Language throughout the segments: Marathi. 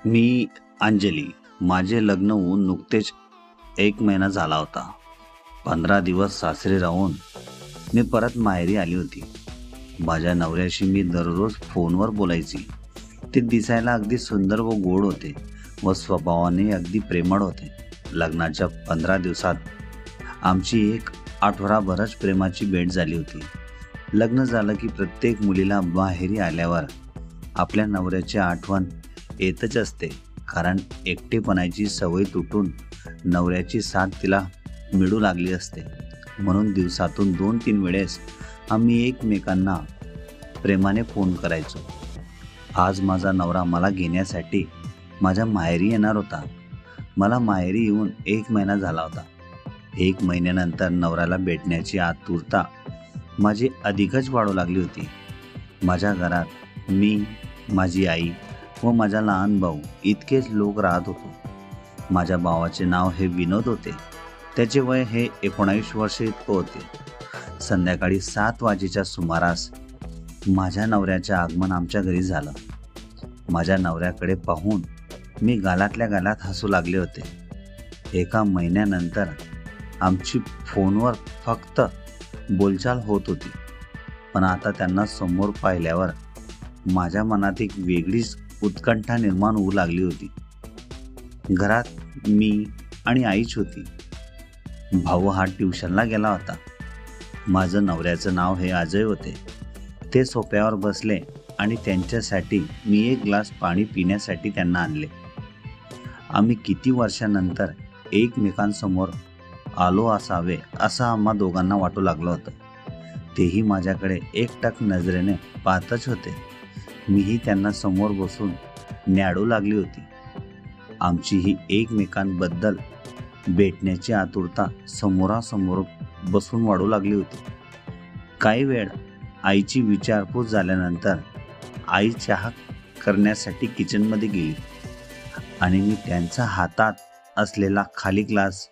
मी अंजली. माझे लग्न होऊन नुकतेच 1 महिना झाला होता. 15 दिवस सासरी राहून मी परत माहेरी आली होती. माझ्या नवऱ्याशी मी दररोज फोनवर बोलायची. ते दिसायला अगदी सुंदर व गोड होते व स्वभावाने अगदी प्रेमळ होते. लग्नाच्या 15 दिवसात आमची एक आठवडाभरच प्रेमाची भेट झाली होती. लग्न झालं की प्रत्येक मुलीला माहेरी आल्यावर आपल्या नवऱ्याची आठवण येतच असते, कारण एकटेपणाची सवय तुटून नवऱ्याची साथ तिला मिळू लागली असते. म्हणून दिवसातून 2-3 वेळेस आम्ही एकमेकांना प्रेमाने फोन करायचो. आज माझा नवरा मला घेण्यासाठी माझ्या माहेरी येणार होता. मला माहेरी येऊन 1 महिना झाला होता. 1 महिन्यानंतर नवऱ्याला भेटण्याची आतुरता माझी अधिकच वाढू लागली होती. माझ्या घरात मी, माझी आई व माझा लहान भाऊ इतकेच लोक राहत होतो. माझ्या भावाचे नाव हे विनोद होते. त्याचे वय हे 19 वर्ष इतकं होते. संध्याकाळी 7 वाजेच्या सुमारास माझ्या नवऱ्याचे आगमन आमच्या घरी झालं. माझ्या नवऱ्याकडे पाहून मी गालातल्या गालात हसू लागले होते. 1 महिन्यानंतर आमची फोनवर फक्त बोलचाल होत होती, पण आता त्यांना समोर पाहिल्यावर माझ्या मनात एक वेगळीच उत्कंठा निर्माण होऊ लागली होती. घरात मी आणि आईच होती. भाऊ हा ट्युशनला गेला होता. माझं नवऱ्याचं नाव हे अजय होते. ते सोफ्यावर बसले आणि त्यांच्यासाठी मी एक ग्लास पाणी पिण्यासाठी त्यांना आणले. आम्ही किती वर्षानंतर एकमेकांसमोर आलो असावे असं आम्हा दोघांना वाटू लागलं होतं. तेही माझ्याकडे एकटक नजरेने पाहतच होते. मीही त्यांना समोर बसून न्याडू लागली होती. आमची ही एकमेकांबद्दल भेटण्याची आतुरता समोरासमोर बसून वाढू लागली होती. काही वेळ आईची विचारपूस झाल्यानंतर आई चहा करण्यासाठी किचनमध्ये गेली आणि मी त्यांच्या हातात असलेला खाली ग्लास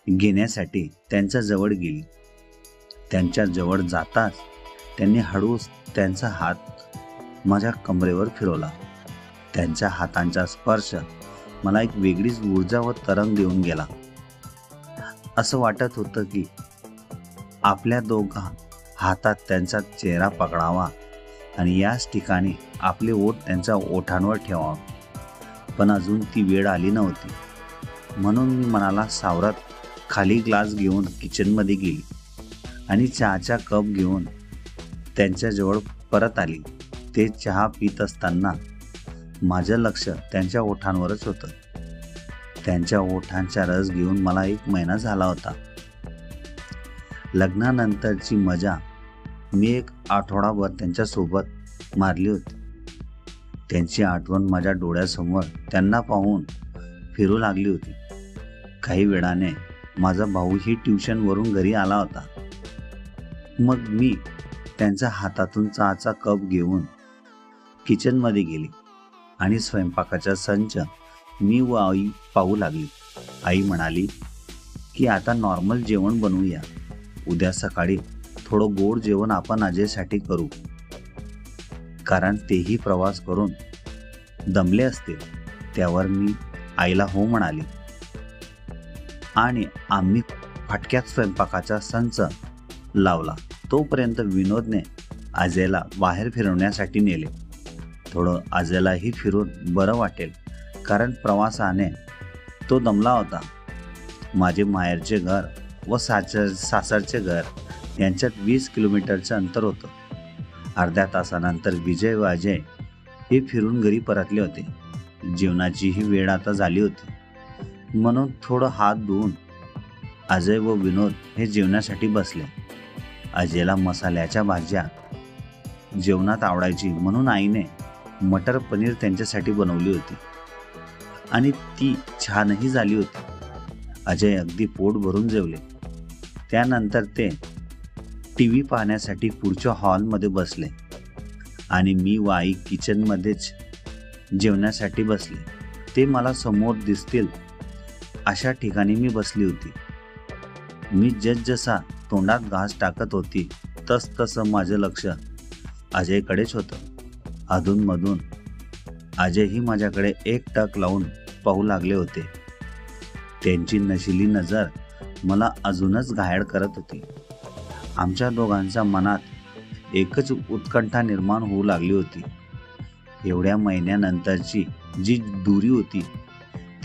घेण्यासाठी त्यांच्या जवळ गेली. त्यांच्या जवळ जाताच त्यांनी हळूच त्यांचा हात माझ्या कमरेवर फिरवला. त्यांच्या हातांचा स्पर्श मला एक वेगळीच ऊर्जा व तरंग देऊन गेला. असं वाटत होतं की आपल्या दोघा हातात त्यांचा चेहरा पकडावा आणि याच ठिकाणी आपले ओठ त्यांच्या ओठांवर ठेवावे. पण अजून ती वेळ आली नव्हती. म्हणून मी मनाला सावरत खाली ग्लास घेऊन किचनमध्ये गेली आणि चहाचा कप घेऊन त्यांच्याजवळ परत आली. ते चहा पित असताना माझं लक्ष त्यांच्या ओठांवरच होतं. त्यांच्या ओठांचा रस घेऊन मला 1 महिना झाला होता. लग्नानंतरची मजा मी एक आठवडाभर त्यांच्यासोबत मारली होती. त्यांची आठवण माझ्या डोळ्यासमोर त्यांना पाहून फिरू लागली होती. काही वेळाने माझा भाऊही ट्युशनवरून घरी आला होता. मग मी त्यांच्या हातातून चहाचा कप घेऊन किचनमध्ये गेली आणि स्वयंपाकाचा संच मी व आई पाहू लागली. आई म्हणाली की आता नॉर्मल जेवण बनवूया. उद्या सकाळी थोडं गोड जेवण आपण अजयसाठी करू, कारण तेही प्रवास करून दमले असतील. त्यावर मी आईला हो म्हणाली आणि आम्ही फाटक्यात स्वयंपाकाचा संच लावला. तोपर्यंत विनोदने अजयला बाहेर फिरवण्यासाठी नेले. थोडं अजयलाही फिरून बरं वाटेल, कारण प्रवासाने तो दमला होता. माझे माहेरचे घर व सासरचे घर यांच्यात 20 किलोमीटरचं अंतर होतं. अर्ध्या तासानंतर विजय व अजय हे फिरून घरी परतले होते. जेवणाचीही वेळ आता झाली होती, म्हणून थोडं हात धुवून अजय व विनोद हे जेवणासाठी बसले. अजयला मसाल्याच्या भाज्या जेवणात आवडायची, म्हणून आईने मटर पनीर त्यांच्यासाठी बनवली होती आणि ती छानही झाली होती. अजय अगदी पोट भरून जेवले. त्यानंतर ते TV पाहण्यासाठी पुढच्या हॉलमध्ये बसले आणि मी व आई किचनमध्येच जेवण्यासाठी बसले. ते मला समोर दिसतील अशा ठिकाणी मी बसली होती. मी जसा तोंडात घास टाकत होती तसं माझं लक्ष अजयकडेच होतं. अधूनमधून अजयही माझ्याकडे एकटक लावून पाहू लागले होते. त्यांची नशिली नजर मला अजूनच घायाळ करत होती. आमच्या दोघांच्या मनात एकच उत्कंठा निर्माण होऊ लागली होती. एवढ्या महिन्यानंतरची जी दुरी होती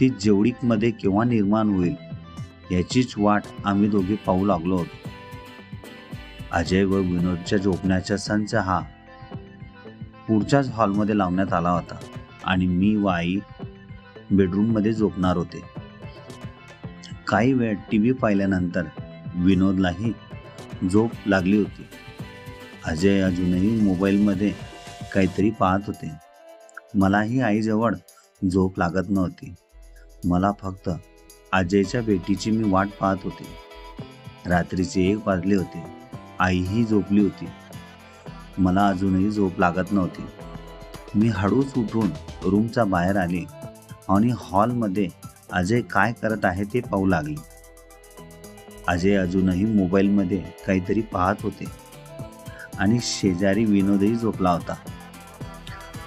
ती जवळीकमध्ये केव्हा निर्माण होईल याचीच वाट आम्ही दोघे पाहू लागलो होतो. अजय व विनोदच्या झोपण्याचा संच हा पुढच्याच हॉलमध्ये लावण्यात आला होता आणि मी व आई बेडरूममध्ये झोपणार होते. काही वेळ टीव्ही पाहिल्यानंतर विनोदलाही झोप लागली होती. अजय अजूनही मोबाईलमध्ये काहीतरी पाहत होते. मलाही आईजवळ झोप लागत नव्हती. मला फक्त अजयच्या भेटीची मी वाट पाहत होते. रात्रीचे 1 वाजले होते. आईही झोपली होती. मला अजूनही झोप लागत नव्हती. मी हळूच उठून रूमच्या बाहेर आले आणि हॉलमध्ये अजय काय करत आहे ते पाहू लागले. अजय अजूनही मोबाईलमध्ये काहीतरी पाहत होते आणि शेजारी विनोदही झोपला होता.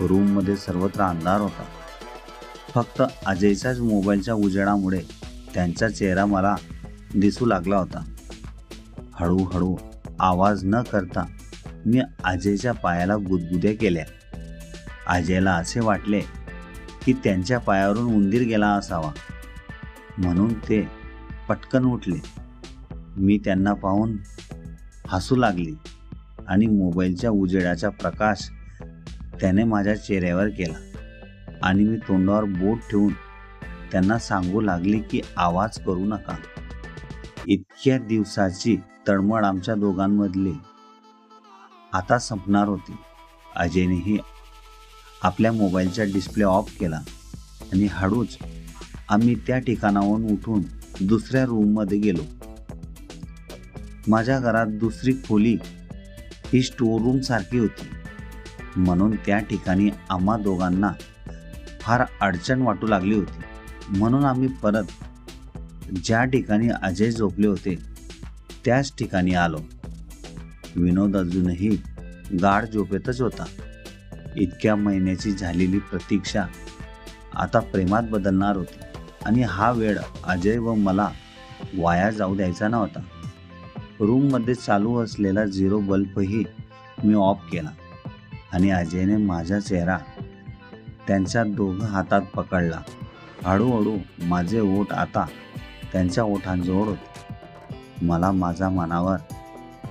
रूममध्ये सर्वत्र अंधार होता. फक्त अजयच्याच मोबाईलच्या उजेडामुळे त्यांचा चेहरा मला दिसू लागला होता. हळूहळू आवाज न करता मी अजयच्या पायाला गुदगुद्या केल्या. अजयला असे वाटले की त्यांच्या पायावरून उंदीर गेला असावा, म्हणून ते पटकन उठले. मी त्यांना पाहून हसू लागली आणि मोबाईलच्या उजेडाचा प्रकाश त्याने माझ्या चेहऱ्यावर केला आणि मी तोंडावर बोट ठेवून त्यांना सांगू लागली की आवाज करू नका. इतक्या दिवसाची तळमळ आमच्या दोघांमधली आता संपणार होती. अजयनेही आपल्या मोबाईलचा डिस्प्ले ऑफ केला आणि हळूच आम्ही त्या ठिकाणावरून उठून दुसऱ्या रूममध्ये गेलो. माझ्या घरात दुसरी खोली ही स्टोर रूम सारखी होती, म्हणून त्या ठिकाणी आम्हा दोघांना फार अडचण वाटू लागली होती. म्हणून आम्ही परत ज्या ठिकाणी अजय झोपले होते त्याच ठिकाणी आलो. विनोद अजूनही गाढ झोपेतच होता. इतक्या महिन्याची झालेली प्रतीक्षा आता प्रेमात बदलणार होती आणि हा वेळ अजय व मला वाया जाऊ द्यायचा नव्हता. रूममध्ये चालू असलेला 0 बल्बही मी ऑफ केला आणि अजयने माझा चेहरा त्यांच्या दोघं हातात पकडला. हळूहळू माझे ओठ आता त्यांच्या ओठांजवळ होते. मला माझ्या मनावर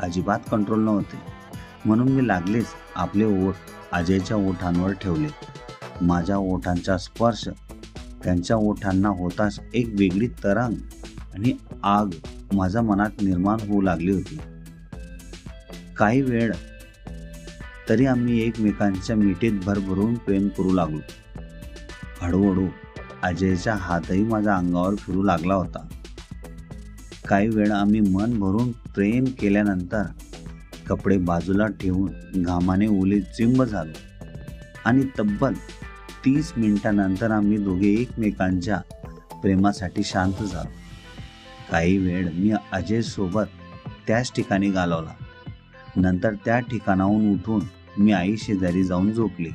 अजिबात कंट्रोल नव्हते, म्हणून मी लागलीच आपले ओठ अजयच्या ओठांवर ठेवले. माझ्या ओठांचा स्पर्श त्यांच्या ओठांना होताच एक वेगळी तरंग आणि आग माझ्या मनात निर्माण होऊ लागली होती. काही वेळ तरी आम्ही एकमेकांच्या मिठीत भरभरून प्रेम करू लागलो. हळूहळू अजयचा हातही माझ्या अंगावर फिरू लागला होता. काही वेळ आम्ही मन भरून प्रेम केल्यानंतर कपडे बाजूला ठेवून घामाने ओले चिंब झालो आणि तब्बल 30 मिनिटांनंतर आम्ही दोघे एकमेकांच्या प्रेमासाठी शांत झालो. काही वेळ मी अजय सोबत त्याच ठिकाणी घालवला. नंतर त्या ठिकाणाहून उठून मी आई शेजारी जाऊन झोपले.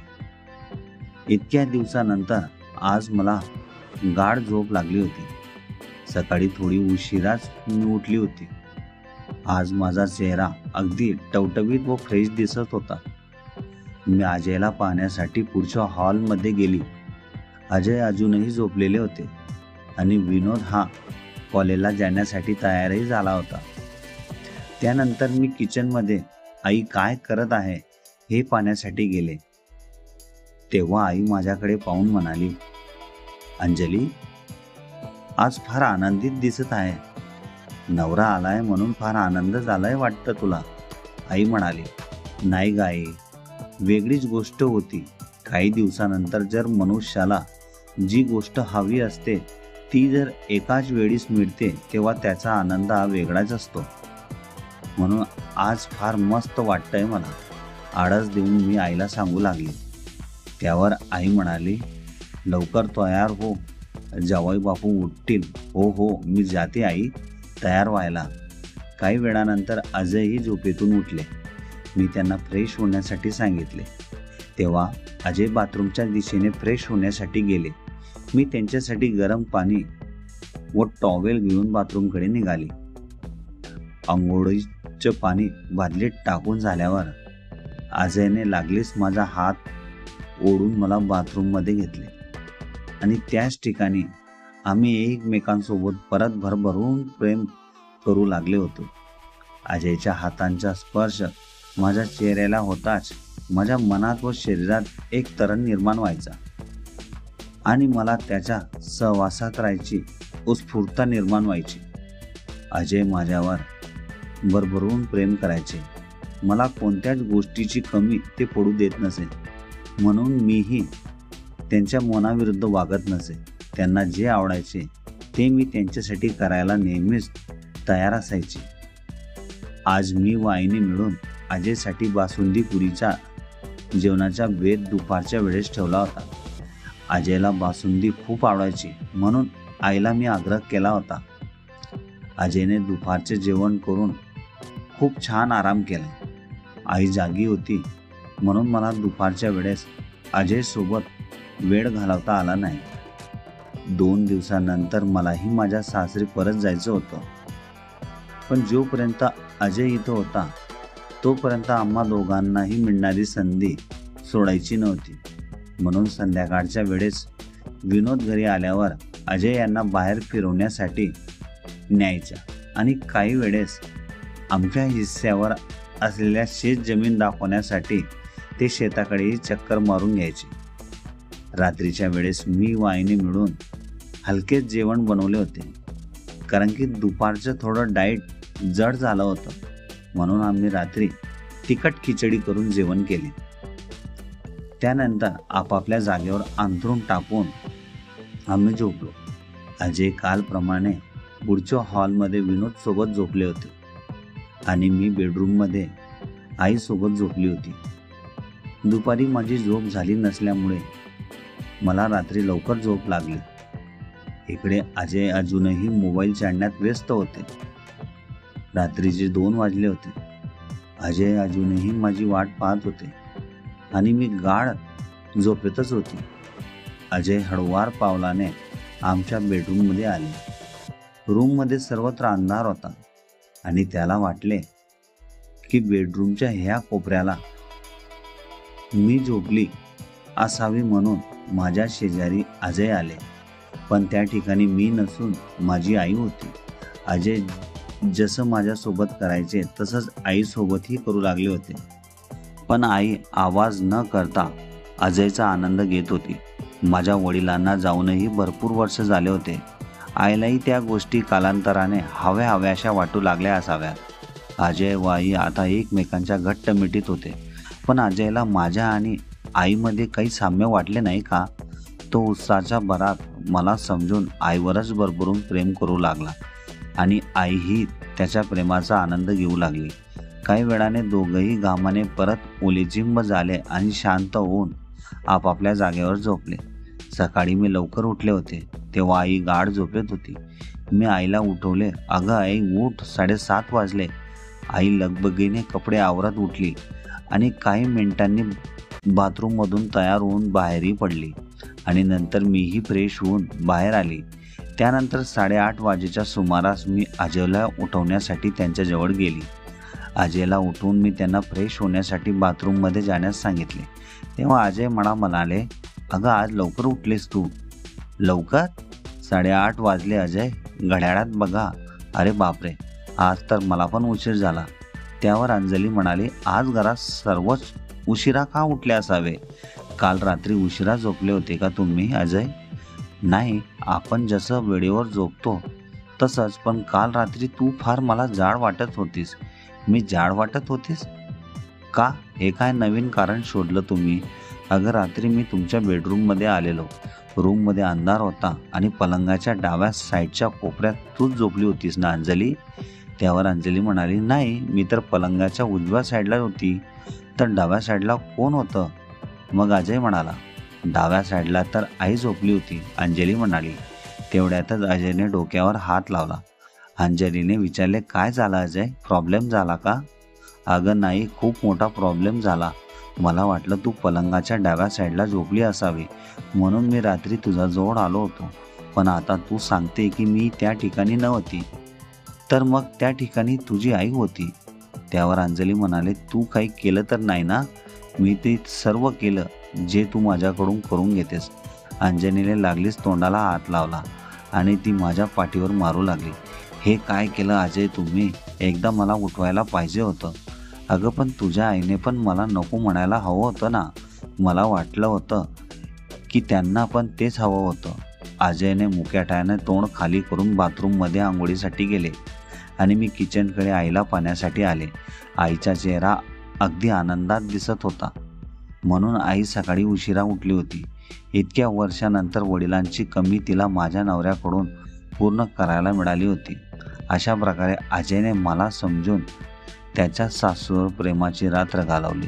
इतक्या दिवसानंतर आज मला गाढ झोप लागली होती. सकाळी थोडी उशिराच मी उठली होती. आज माझा चेहरा अगदी टवटवीत व फ्रेश दिसत होता. मी अजयला पाहण्यासाठी पुढच्या हॉलमध्ये गेली. अजय अजूनही झोपलेले होते आणि विनोद हा कॉलेजला जाण्यासाठी तयारही झाला होता. त्यानंतर मी किचनमध्ये आई काय करत आहे हे पाहण्यासाठी गेले. तेव्हा आई माझ्याकडे पाहून म्हणाली, अंजली, आज फार आनंदित दिसत आहे. नवरा आलाय म्हणून फार आनंद झालाय वाटतं तुला. आई म्हणाली, नाही ग आई, वेगळीच गोष्ट होती. काही दिवसानंतर जर मनुष्याला जी गोष्ट हवी असते ती जर एकाच वेळीस मिळते तेव्हा त्याचा आनंद हा वेगळाच असतो. म्हणून आज फार मस्त वाटतंय मला. आळस देऊन मी आईला सांगू लागली. त्यावर आई म्हणाली, लवकर तयार हो, जावई बापू उठतील. हो हो, मी जाते आई तयार व्हायला. काही वेळानंतर अजयही झोपेतून उठले. मी त्यांना फ्रेश होण्यासाठी सांगितले. तेव्हा अजय बाथरूमच्या दिशेने फ्रेश होण्यासाठी गेले. मी त्यांच्यासाठी गरम पाणी व टॉवेल घेऊन बाथरूमकडे निघाले. अंघोळीचं पाणी बादलीत टाकून झाल्यावर अजयने लागलीच माझा हात ओढून मला बाथरूममध्ये घेतले आणि त्याच ठिकाणी आम्ही एकमेकांसोबत परत भरभरून प्रेम करू लागले होतो. अजयच्या हातांचा स्पर्श माझ्या चेहऱ्याला होताच माझ्या मनात व शरीरात एक तरण निर्माण व्हायचा आणि मला त्याच्या सहवासात राहायची उत्स्फूर्तता निर्माण व्हायची. अजय माझ्यावर भरभरून प्रेम करायचे. मला कोणत्याच गोष्टीची कमी ते पडू देत नसे, म्हणून मीही त्यांच्या मनाविरुद्ध वागत नसे. त्यांना जे आवडायचे ते मी त्यांच्यासाठी करायला नेहमीच तयार असायचे. आज मी व आईने मिळून अजयसाठी बासुंदी पुरीच्या जेवणाचा बेत दुपारच्या वेळेस ठेवला होता. अजयला बासुंदी खूप आवडायची, म्हणून आईला मी आग्रह केला होता. अजयने दुपारचे जेवण करून खूप छान आराम केला. आई जागी होती, म्हणून मला दुपारच्या वेळेस अजयसोबत वेळ घालवता आला नाही. 2 दिवसानंतर मलाही माझ्या सासरी परत जायचं होतं, पण जोपर्यंत अजय इथं होता तोपर्यंत आम्हा दोघांनाही मिळणारी संधी सोडायची नव्हती. म्हणून संध्याकाळच्या वेळेस विनोद घरी आल्यावर अजय यांना बाहेर फिरवण्यासाठी न्यायचा आणि काही वेळेस आमच्या हिस्स्यावर असलेल्या शेत जमीन दाखवण्यासाठी ते शेताकडेही चक्कर मारून घ्यायचे. रात्रीच्या वेळेस मी व आईने मिळून हलकेच जेवण बनवले होते, कारण की दुपारचं थोडं डाएट जड झालं होतं, म्हणून आम्ही रात्री तिखट खिचडी करून जेवण केले. त्यानंतर आपापल्या जागेवर अंथरूण टाकून आम्ही झोपलो. अजय कालप्रमाणे पुढच्या हॉलमध्ये विनोदसोबत झोपले होते आणि मी बेडरूममध्ये आईसोबत झोपली होती. दुपारी माझी झोप झाली नसल्यामुळे मला रात्री लवकर झोप लागली. इकडे अजय अजूनही मोबाईल चालण्यात व्यस्त होते. रात्रीचे 2 वाजले होते. अजय अजूनही माझी वाट पाहत होते आणि मी गाढ झोपेतच होती. अजय हळुवार पावलाने आमच्या बेडरूममध्ये आले. रूममध्ये सर्वत्र अंधार होता आणि त्याला वाटले की बेडरूमच्या ह्या कोपऱ्याला मी झोपली असावी, म्हणून माझ्या शेजारी अजय आले. पण त्या ठिकाणी मी नसून माझी आई होती. अजय जसं माझ्यासोबत करायचे तसंच आईसोबतही करू लागले होते, पण आई आवाज न करता अजयचा आनंद घेत होती. माझ्या वडिलांना जाऊनही भरपूर वर्ष झाले होते. आईलाही त्या गोष्टी कालांतराने हव्याशा वाटू लागल्या असाव्यात. अजय व आई आता एकमेकांच्या घट्ट मिठीत होते, पण अजयला माझ्या आणि आईमध्ये काही साम्य वाटले नाही का? तो उत्साहाच्या भरात मला समजून आईवरच भरभरून प्रेम करू लागला आणि आईही त्याच्या प्रेमाचा आनंद घेऊ लागली. काही वेळाने दोघंही घामाने परत ओलेचिंब झाले आणि शांत होऊन आपापल्या जागेवर झोपले. सकाळी मी लवकर उठले होते तेव्हा आई गाढ झोपेत होती. मी आईला उठवले. अगं आई उठ, 7:30 वाजले. आई लगबगीने कपडे आवरत उठली आणि काही मिनिटांनी बाथरूममधून तयार होऊन बाहेरही पडली आणि नंतर मीही फ्रेश होऊन बाहेर आली. त्यानंतर 8:30 वाजेच्या सुमारास मी अजयला उठवण्यासाठी त्यांच्याजवळ गेली. अजयला उठवून मी त्यांना फ्रेश होण्यासाठी बाथरूममध्ये जाण्यास सांगितले. तेव्हा अजय मला म्हणाले, अगं आज लवकर उठलेस तू? लवकर? 8:30 वाजले अजय, घड्याळात बघा. अरे बापरे, आज तर मला पण उशीर झाला. त्यावर अंजली म्हणाली, आज घरात सर्वच उशिरा का उठले असावे? काल रात्री उशिरा झोपले होते का तुम्ही अजय? नाही, आपण जसं वेळेवर झोपतो तसंच, पण काल रात्री तू फार मला जाड वाटत होतीस. मी जाड वाटत होतीस का? हे काय नवीन कारण शोधलं तुम्ही? अगं रात्री मी तुमच्या बेडरूममध्ये आलेलो. रूममध्ये अंधार होता आणि पलंगाच्या डाव्या साईडच्या कोपऱ्यात तूच झोपली होतीस ना अंजली? त्यावर अंजली म्हणाली, नाही, मी तर पलंगाच्या उजव्या साईडला होती. तर डाव्या साईडला कोण होतं? मग अजय म्हणाला, डाव्या साईडला तर आई झोपली होती. अंजली म्हणाली. तेवढ्यातच अजयने डोक्यावर हात लावला. अंजलीने विचारले, काय झालं अजय? प्रॉब्लेम झाला का? अगं नाही, खूप मोठा प्रॉब्लेम झाला. मला वाटलं तू पलंगाच्या डाव्या साईडला झोपली असावी, म्हणून मी रात्री तुझ्याजवळ आलो होतो. पण आता तू सांगते की मी त्या ठिकाणी नव्हती, तर मग त्या ठिकाणी तुझी आई होती. त्यावर अंजली म्हणाले, तू काही केलं तर नाही ना? मी ते सर्व केलं जे तू माझ्याकडून करून घेतेस. अंजलीने लागलीच तोंडाला हात लावला आणि ती माझ्या पाठीवर मारू लागली. हे काय केलं अजय तुम्ही? एकदा मला उठवायला पाहिजे होतं. अगं पण तुझ्या आईने पण मला नको म्हणायला हवं होतं ना. मला वाटलं होतं की त्यांना पण तेच हवं होतं. अजयने मुक्याटायाने तोंड खाली करून बाथरूममध्ये आंघोळीसाठी गेले आणि मी किचनकडे आईला पाण्यासाठी आले. आईचा चेहरा अगदी आनंदात दिसत होता. म्हणून आई सकाळी उशिरा उठली होती. इतक्या वर्षानंतर वडिलांची कमी तिला माझ्या नवऱ्याकडून पूर्ण करायला मिळाली होती. अशा प्रकारे अजयने मला समजून त्याच्या सासूवर प्रेमाची रात्र घालवली.